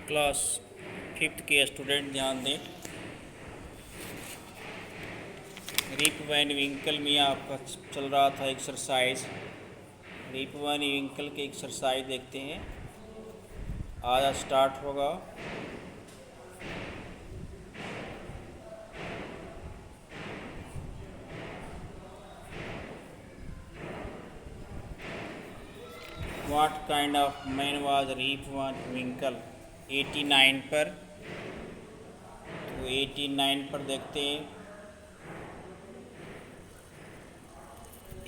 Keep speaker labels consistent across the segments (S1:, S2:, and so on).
S1: Class fifth के student ध्यान दें। रिप वैन विंकल में आपका चल रहा था एक्सरसाइज। रिप वैन विंकल के एक्सरसाइज देखते हैं, आज स्टार्ट होगा। What kind of man was Rip Van Winkle 89 पर। तो 89 पर देखते हैं।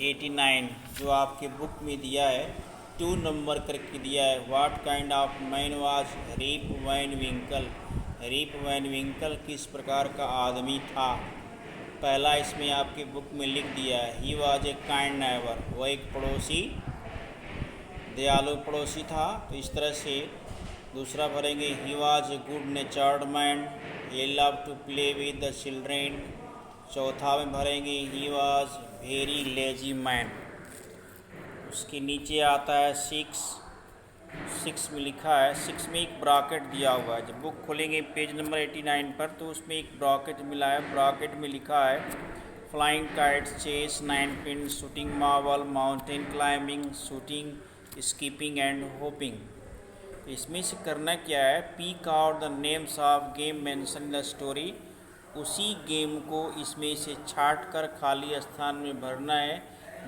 S1: 89 जो आपके बुक में दिया है 2 नंबर करके दिया है। What kind of man was Rip Van Winkle. Rip Van Winkle किस प्रकार का आदमी था। पहला इसमें आपके बुक में लिख दिया है, he was a kind neighbour, वह एक पड़ोसी दयालु पड़ोसी था। तो इस तरह से दूसरा भरेंगे, he was a good natured man, he loved to play with the children। चौथा में भरेंगे, he was very lazy man. उसके नीचे आता है 6 में लिखा है, 6 में एक ब्रैकेट दिया हुआ है। जब बुक खोलेंगे पेज नंबर 89 पर तो उसमें एक ब्रैकेट मिला है। ब्रैकेट में लिखा है flying kites, chess, 9 pin, shooting marble, mountain climbing, shooting, skipping and hopping. इसमें से करना क्या है, pick out the names of game mention in the story. उसी गेम को इसमें से छाट कर खाली स्थान में भरना है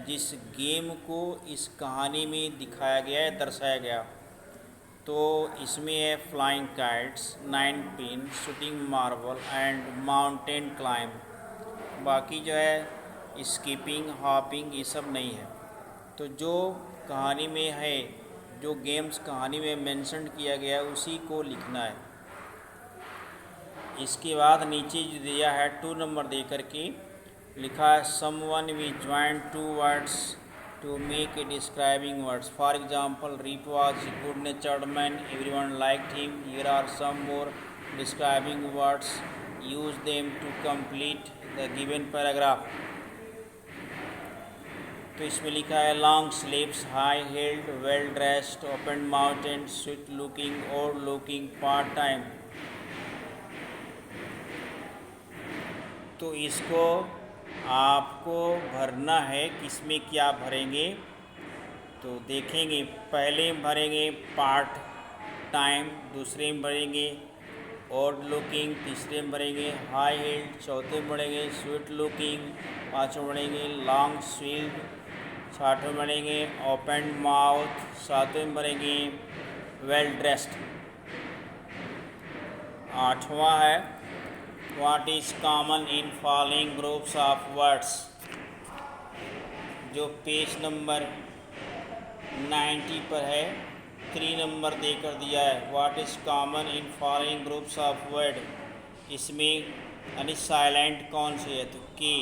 S1: जिस गेम को इस कहानी में दिखाया गया है, दर्शाया गया। तो इसमें है flying kites, 9 pin, shooting marble and mountain climb. बाकी जो है स्कीपिंग, हॉपिंग, ये सब नहीं है। तो जो कहानी में है, जो गेम्स कहानी में मेंशन किया गया है उसी को लिखना है। इसके बाद नीचे जो दिया है 2 नंबर दे करके लिखा है, someone we join 2 words to make a describing words. For example, Rip was good natured man, everyone liked him. Here are some more describing words, use them to complete the given paragraph. तो इसमें लिखा है, long sleeves, high heeled, well dressed, open mountain, sweet looking, old looking, part time. तो इसको आपको भरना है, किसमें क्या भरेंगे तो देखेंगे। पहले में भरेंगे पार्ट टाइम, दूसरे में भरेंगे ओल्ड लुकिंग, तीसरे में भरेंगे हाई हील्ड, चौथे में भरेंगे स्वीट लुकिंग, पाँचवें भरेंगे लॉन्ग स्वील्ड, छठवें भरेंगे ओपन माउथ, सातवें में भरेंगे वेल ड्रेस्ड। आठवां है, what is common in following groups of words. जो पेज नंबर 90 पर है 3 नंबर देकर दिया है, what is common in following groups of word. इसमें यानी साइलेंट कौन से है, तो के,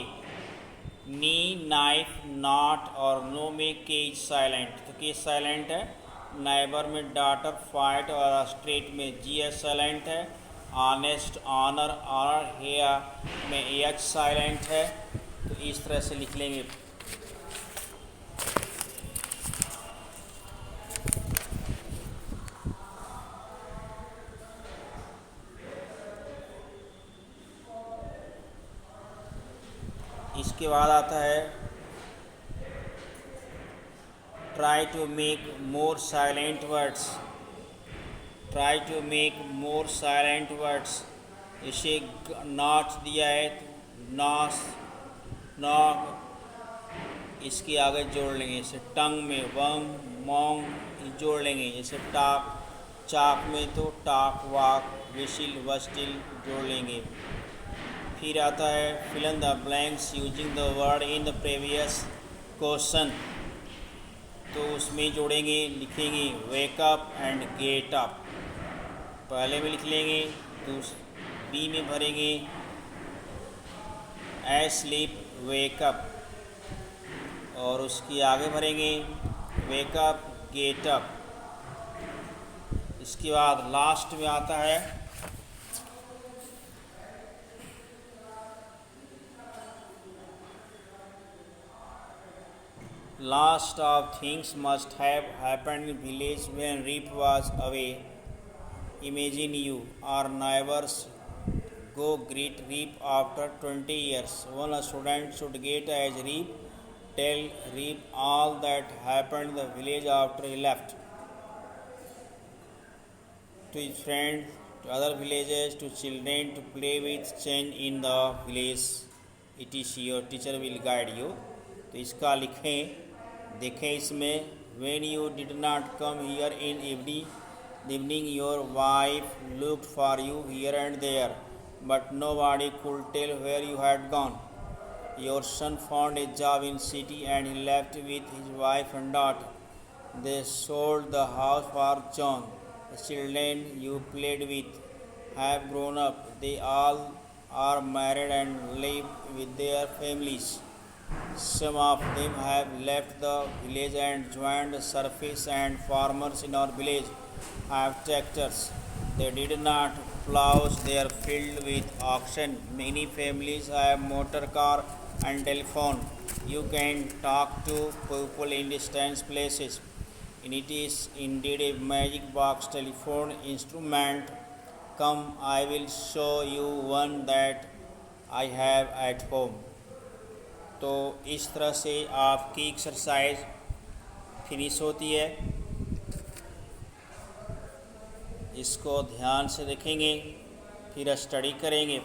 S1: नी, नाइफ, नॉट और नो में के इज साइलेंट। तो के साइलेंट है। नाइबर में डॉटर, फाइट और स्ट्रेट में जी एस साइलेंट है। ऑनेस्ट, ऑनर, ऑनर, हेयर में एच साइलेंट है। तो इस तरह से लिख लेंगे। इसके बाद आता है, try to make more silent words. Try to make more silent words. इसे नॉट दिया है, नॉस, नॉ, इसके आगे जोड़ लेंगे। इसे टंग में वंग, मोंग जोड़ लेंगे। जैसे टॉक, चाक में तो टॉक, वॉक, विशिल, वस्टिल जोड़ लेंगे। फिर आता है, fill in the blanks using the word in the previous question. तो उसमें जोड़ेंगे, लिखेंगे wake up and get up. पहले में लिख लेंगे, बी में भरेंगे ए स्लीप, वेक अप, और उसके आगे भरेंगे वेक अप, गेट अप। इसके बाद लास्ट में आता है, last of things must have happened in village when Rip was away। Imagine you or neighbors go greet Reap after 20 years. One student should get as Reap, tell Reap all that happened in the village after he left. To his friends, to other villages, to children to play with, change in the village. etc. your teacher will guide you. तो इसका लिखें, देखें इसमें, when you did not come here in evening your wife looked for you here and there, but nobody could tell where you had gone. Your son found a job in city and he left with his wife and daughter. They sold the house for John. The children you played with have grown up. They all are married and live with their families. Some of them have left the village and joined the surface, and farmers in our village have tractors. They did not plow their field with oxen. Many families have motor car and telephone. You can talk to people in distant places. And it is indeed a magic box telephone instrument. Come, I will show you one that I have at home. तो इस तरह से आपकी exercise finish होती है। इसको ध्यान से देखेंगे, फिर स्टडी करेंगे।